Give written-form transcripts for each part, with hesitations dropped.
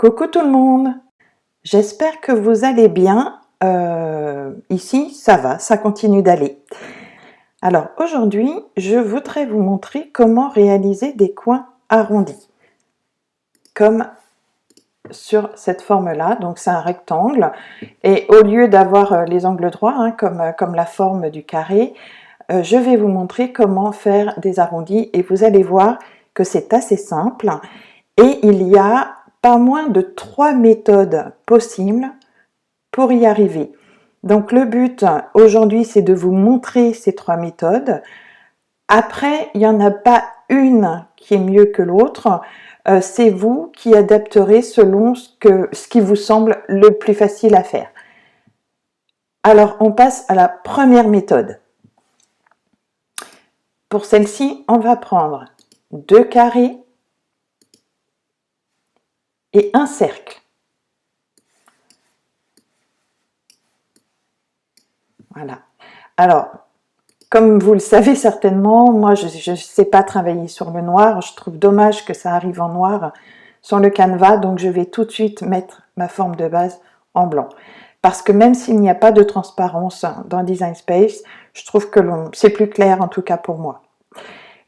Coucou tout le monde, j'espère que vous allez bien. Ici, ça va, ça continue d'aller. Alors aujourd'hui, je voudrais vous montrer comment réaliser des coins arrondis. Comme sur cette forme-là, donc c'est un rectangle. Et au lieu d'avoir les angles droits, hein, comme la forme du carré, je vais vous montrer comment faire des arrondis. Et vous allez voir que c'est assez simple. Et il y a pas moins de 3 méthodes possibles pour y arriver. Donc le but aujourd'hui, c'est de vous montrer ces 3 méthodes. Après, il n'y en a pas une qui est mieux que l'autre. C'est vous qui adapterez selon ce qui vous semble le plus facile à faire. Alors, on passe à la première méthode. Pour celle-ci, on va prendre 2 carrés et un cercle. Voilà. Alors, comme vous le savez certainement, moi je ne sais pas travailler sur le noir. Je trouve dommage que ça arrive en noir sur le canevas, donc je vais tout de suite mettre ma forme de base en blanc. Parce que même s'il n'y a pas de transparence dans Design Space, je trouve que c'est plus clair, en tout cas pour moi.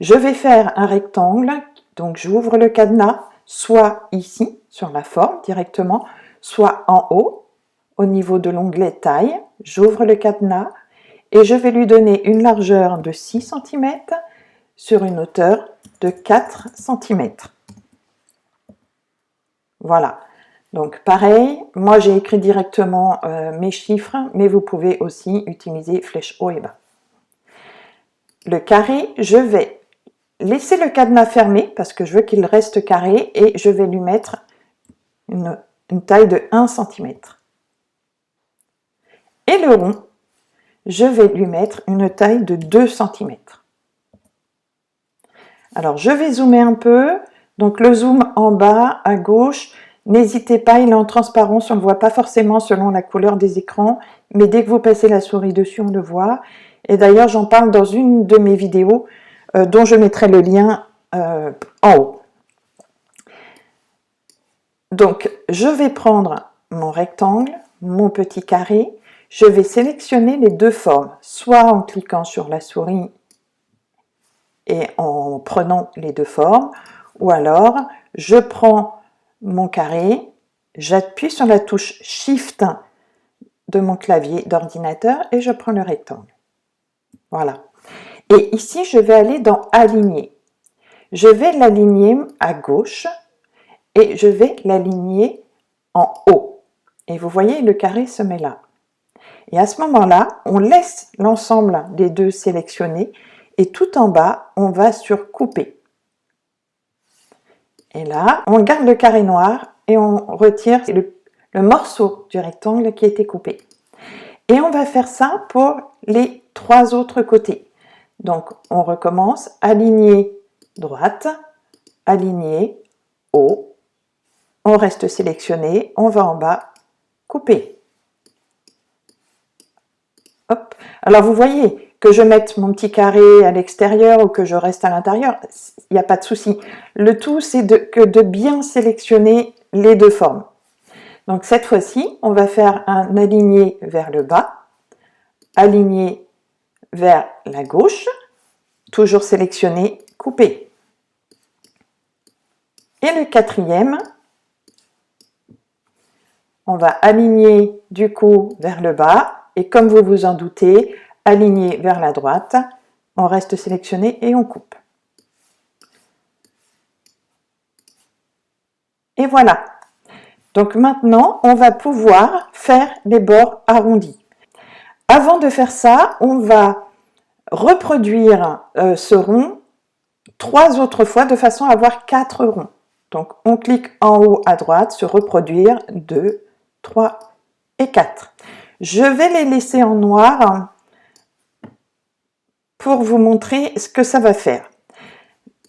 Je vais faire un rectangle, donc j'ouvre le cadenas, soit ici, sur la forme directement, soit en haut, au niveau de l'onglet taille. J'ouvre le cadenas et je vais lui donner une largeur de 6 cm sur une hauteur de 4 cm. Voilà. Donc pareil, moi j'ai écrit directement mes chiffres, mais vous pouvez aussi utiliser flèche haut et bas. Le carré, je vais laisser le cadenas fermé parce que je veux qu'il reste carré et je vais lui mettre une taille de 1 cm. Et le rond, je vais lui mettre une taille de 2 cm. Alors je vais zoomer un peu, donc le zoom en bas à gauche, n'hésitez pas, il est en transparence, on ne le voit pas forcément selon la couleur des écrans, mais dès que vous passez la souris dessus, on le voit. Et d'ailleurs, j'en parle dans une de mes vidéos, dont je mettrai le lien en haut. Donc, je vais prendre mon rectangle, mon petit carré, je vais sélectionner les deux formes, soit en cliquant sur la souris et en prenant les deux formes, ou alors je prends mon carré, j'appuie sur la touche Shift de mon clavier d'ordinateur et je prends le rectangle. Voilà. Et ici, je vais aller dans Aligner. Je vais l'aligner à gauche et je vais l'aligner en haut. Et vous voyez, le carré se met là. Et à ce moment-là, on laisse l'ensemble des deux sélectionnés et tout en bas, on va sur Couper. Et là, on garde le carré noir et on retire le morceau du rectangle qui a été coupé. Et on va faire ça pour les 3 autres côtés. Donc, on recommence, aligner droite, aligner haut, on reste sélectionné, on va en bas, couper. Hop. Alors, vous voyez que je mette mon petit carré à l'extérieur ou que je reste à l'intérieur, il n'y a pas de souci. Le tout, c'est de bien sélectionner les deux formes. Donc, cette fois-ci, on va faire un aligné vers le bas, aligné vers la gauche, toujours sélectionné, couper. Et le quatrième, on va aligner du coup vers le bas et comme vous vous en doutez, aligner vers la droite, on reste sélectionné et on coupe. Et voilà. Donc maintenant, on va pouvoir faire les bords arrondis. Avant de faire ça, on va reproduire ce rond 3 autres fois de façon à avoir 4 ronds. Donc on clique en haut à droite sur reproduire 2, 3 et 4. Je vais les laisser en noir pour vous montrer ce que ça va faire.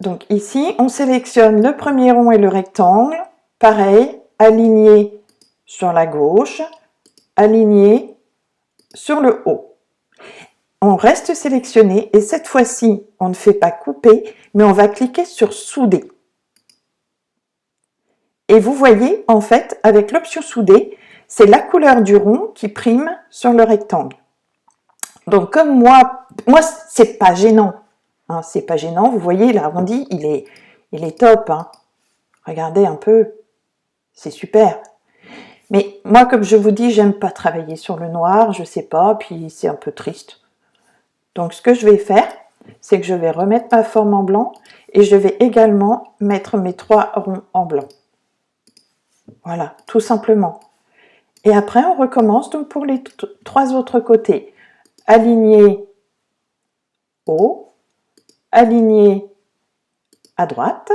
Donc ici, on sélectionne le premier rond et le rectangle. Pareil, aligné sur la gauche, aligné sur le haut. On reste sélectionné et cette fois-ci, on ne fait pas couper, mais on va cliquer sur souder. Et vous voyez, en fait, avec l'option souder, c'est la couleur du rond qui prime sur le rectangle. Donc comme moi c'est pas gênant, hein, c'est pas gênant. Vous voyez l'arrondi, il est top, hein. Regardez un peu, c'est super. Mais moi, comme je vous dis, j'aime pas travailler sur le noir, je sais pas, puis c'est un peu triste. Donc ce que je vais faire, c'est que je vais remettre ma forme en blanc et je vais également mettre mes 3 ronds en blanc. Voilà, tout simplement. Et après, on recommence donc pour les 3 autres côtés. Aligner haut, aligner à droite.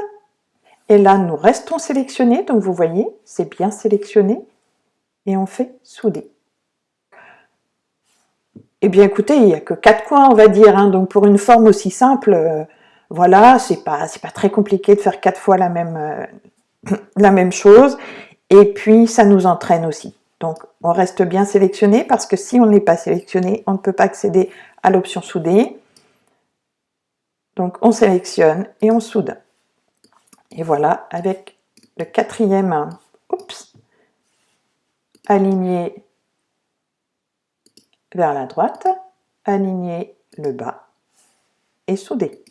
Et là, nous restons sélectionnés. Donc, vous voyez, c'est bien sélectionné. Et on fait souder. Eh bien, écoutez, il n'y a que 4 coins, on va dire. Hein. Donc, pour une forme aussi simple, voilà, c'est pas très compliqué de faire 4 fois la même chose. Et puis, ça nous entraîne aussi. Donc, on reste bien sélectionné parce que si on n'est pas sélectionné, on ne peut pas accéder à l'option souder. Donc, on sélectionne et on soude. Et voilà, avec le 4e, oups, aligner vers la droite, aligner le bas et souder.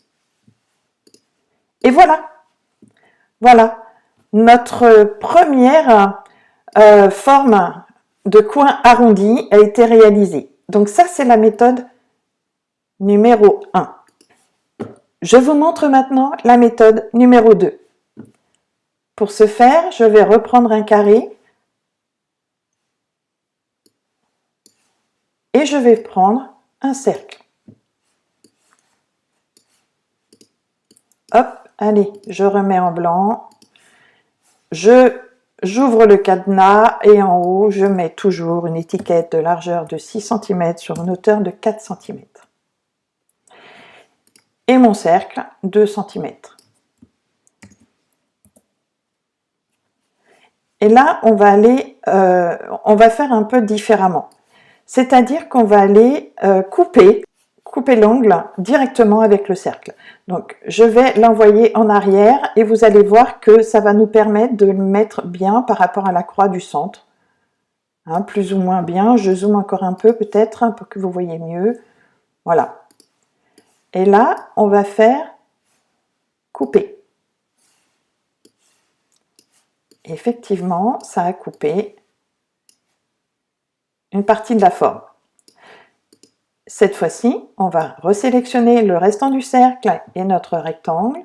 Et voilà, voilà, notre première forme de coin arrondi a été réalisée. Donc ça, c'est la méthode numéro 1. Je vous montre maintenant la méthode numéro 2. Pour ce faire, je vais reprendre un carré et je vais prendre un cercle. Hop, allez, je remets en blanc. J'ouvre le cadenas et en haut, je mets toujours une étiquette de largeur de 6 cm sur une hauteur de 4 cm. Et mon cercle, 2 cm. Et là, on va faire un peu différemment. C'est-à-dire qu'on va aller couper l'angle directement avec le cercle. Donc, je vais l'envoyer en arrière et vous allez voir que ça va nous permettre de le mettre bien par rapport à la croix du centre. Hein, plus ou moins bien. Je zoome encore un peu peut-être pour que vous voyez mieux. Voilà. Et là, on va faire couper. Effectivement, ça a coupé une partie de la forme. Cette fois-ci, on va resélectionner le restant du cercle et notre rectangle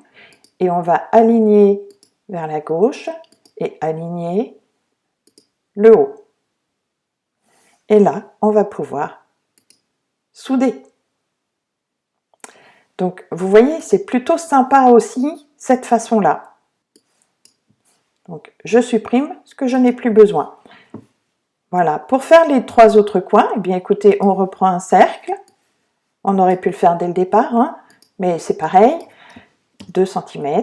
et on va aligner vers la gauche et aligner le haut. Et là, on va pouvoir souder. Donc, vous voyez, c'est plutôt sympa aussi cette façon-là. Donc, je supprime ce que je n'ai plus besoin. Voilà, pour faire les 3 autres coins, eh bien écoutez, on reprend un cercle. On aurait pu le faire dès le départ, hein, mais c'est pareil. 2 cm.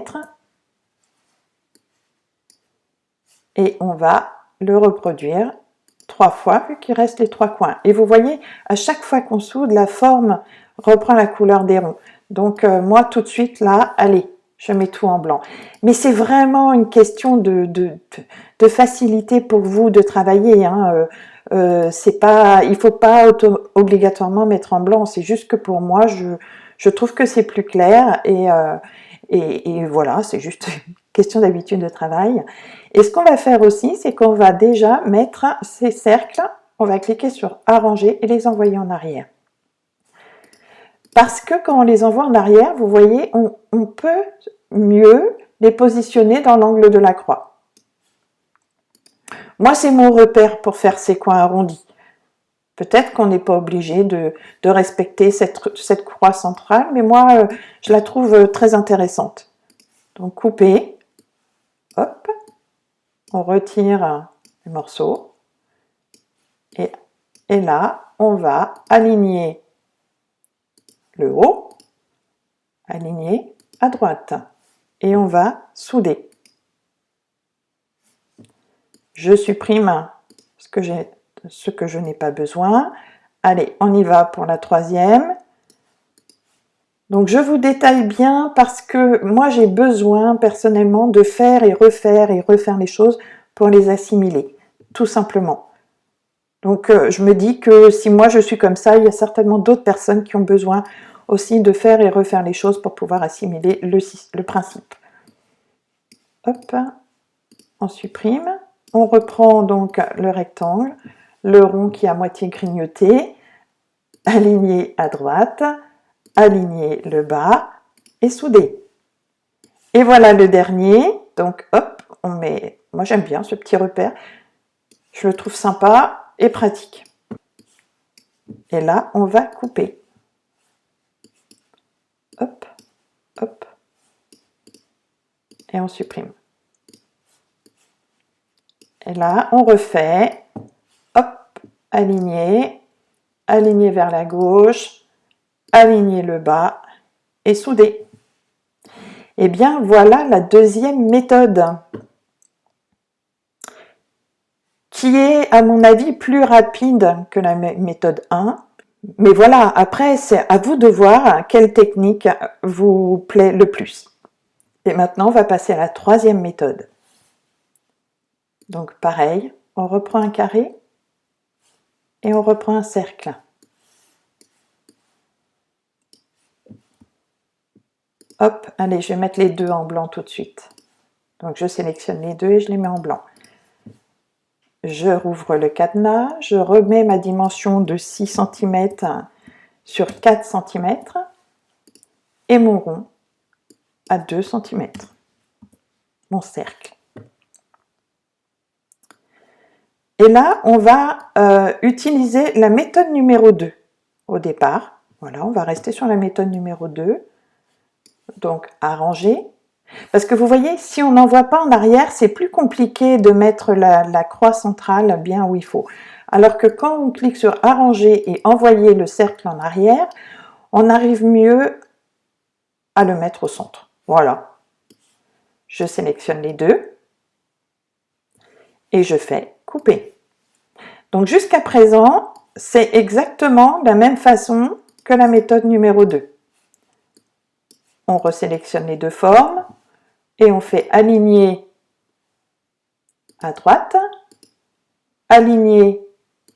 Et on va le reproduire 3 fois, vu qu'il reste les 3 coins. Et vous voyez, à chaque fois qu'on soude, la forme reprend la couleur des ronds. Donc moi, tout de suite, là, allez, je mets tout en blanc. Mais c'est vraiment une question de facilité pour vous de travailler. Hein. C'est pas, il faut pas obligatoirement mettre en blanc. C'est juste que pour moi, je trouve que c'est plus clair et voilà, c'est juste une question d'habitude de travail. Et ce qu'on va faire aussi, c'est qu'on va déjà mettre ces cercles, on va cliquer sur arranger et les envoyer en arrière. Parce que quand on les envoie en arrière, vous voyez, on peut mieux les positionner dans l'angle de la croix. Moi, c'est mon repère pour faire ces coins arrondis. Peut-être qu'on n'est pas obligé de respecter cette croix centrale, mais moi, je la trouve très intéressante. Donc, couper, hop, on retire le morceau, et là, on va aligner le haut, aligner à droite, et on va souder. Je supprime ce que je n'ai pas besoin. Allez, on y va pour la 3e. Donc je vous détaille bien parce que moi j'ai besoin personnellement de faire et refaire les choses pour les assimiler, tout simplement. Donc je me dis que si moi je suis comme ça, il y a certainement d'autres personnes qui ont besoin aussi de faire et refaire les choses pour pouvoir assimiler le principe. Hop, on supprime. On reprend donc le rectangle, le rond qui est à moitié grignoté, aligné à droite, aligner le bas et souder. Et voilà le dernier. Donc hop, on met, moi j'aime bien ce petit repère, je le trouve sympa et pratique. Et là on va couper. Hop, hop, et on supprime. Et là on refait, hop, aligner, aligner vers la gauche, aligner le bas et souder. Et bien voilà la deuxième méthode, qui est à mon avis plus rapide que la méthode 1. Mais voilà, après c'est à vous de voir quelle technique vous plaît le plus. Et maintenant on va passer à la troisième méthode. Donc pareil, on reprend un carré et on reprend un cercle. Hop, allez, je vais mettre les deux en blanc tout de suite. Donc je sélectionne les deux et je les mets en blanc. Je rouvre le cadenas, je remets ma dimension de 6 cm sur 4 cm et mon rond à 2 cm, mon cercle. Et là, on va utiliser la méthode numéro 2 au départ. Voilà, on va rester sur la méthode numéro 2. Donc, arranger. Parce que vous voyez, si on n'en voit pas en arrière, c'est plus compliqué de mettre la croix centrale bien où il faut. Alors que quand on clique sur arranger et envoyer le cercle en arrière, on arrive mieux à le mettre au centre. Voilà. Je sélectionne les deux et je fais couper. Donc jusqu'à présent, c'est exactement la même façon que la méthode numéro 2. On resélectionne les deux formes et on fait aligner à droite, aligner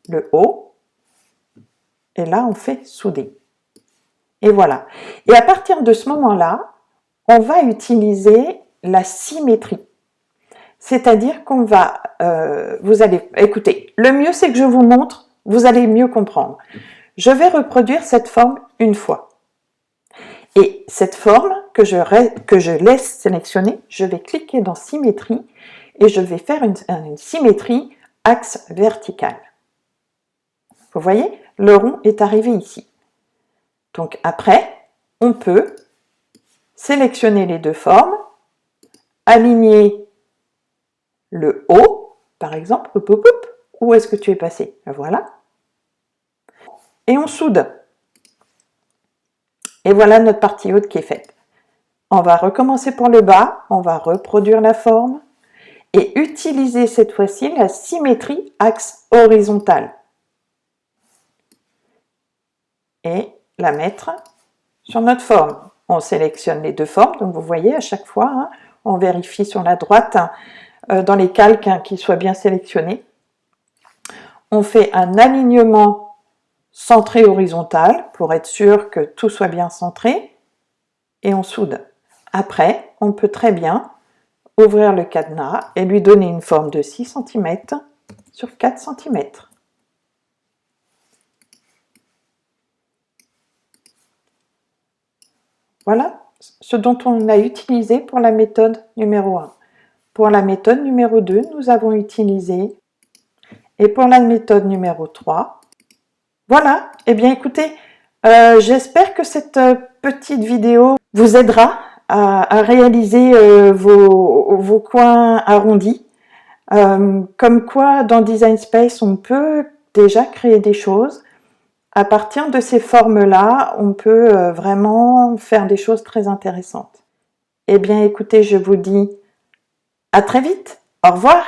le haut, et là on fait souder. Et voilà. Et à partir de ce moment-là, on va utiliser la symétrie. C'est-à-dire qu'on va, vous allez, écoutez, le mieux c'est que je vous montre, vous allez mieux comprendre. Je vais reproduire cette forme une fois. Et cette forme que je laisse sélectionner, je vais cliquer dans symétrie et je vais faire une symétrie axe vertical. Vous voyez, le rond est arrivé ici. Donc après, on peut sélectionner les deux formes, aligner le haut, par exemple, où est-ce que tu es passé? Voilà. Et on soude. Et voilà notre partie haute qui est faite. On va recommencer pour le bas, on va reproduire la forme et utiliser cette fois-ci la symétrie axe horizontal. Et la mettre sur notre forme. On sélectionne les deux formes, donc vous voyez à chaque fois, hein, on vérifie sur la droite, dans les calques, hein, qu'ils soient bien sélectionnés. On fait un alignement centré horizontal pour être sûr que tout soit bien centré et on soude. Après, on peut très bien ouvrir le cadenas et lui donner une forme de 6 cm sur 4 cm. Voilà ce dont on a utilisé pour la méthode numéro 1. Pour la méthode numéro 2, nous avons utilisé, et pour la méthode numéro 3, voilà, et bien écoutez, j'espère que cette petite vidéo vous aidera à réaliser vos coins arrondis. Comme quoi, dans Design Space, on peut déjà créer des choses. À partir de ces formes-là, on peut vraiment faire des choses très intéressantes. Eh bien écoutez, je vous dis à très vite, au revoir!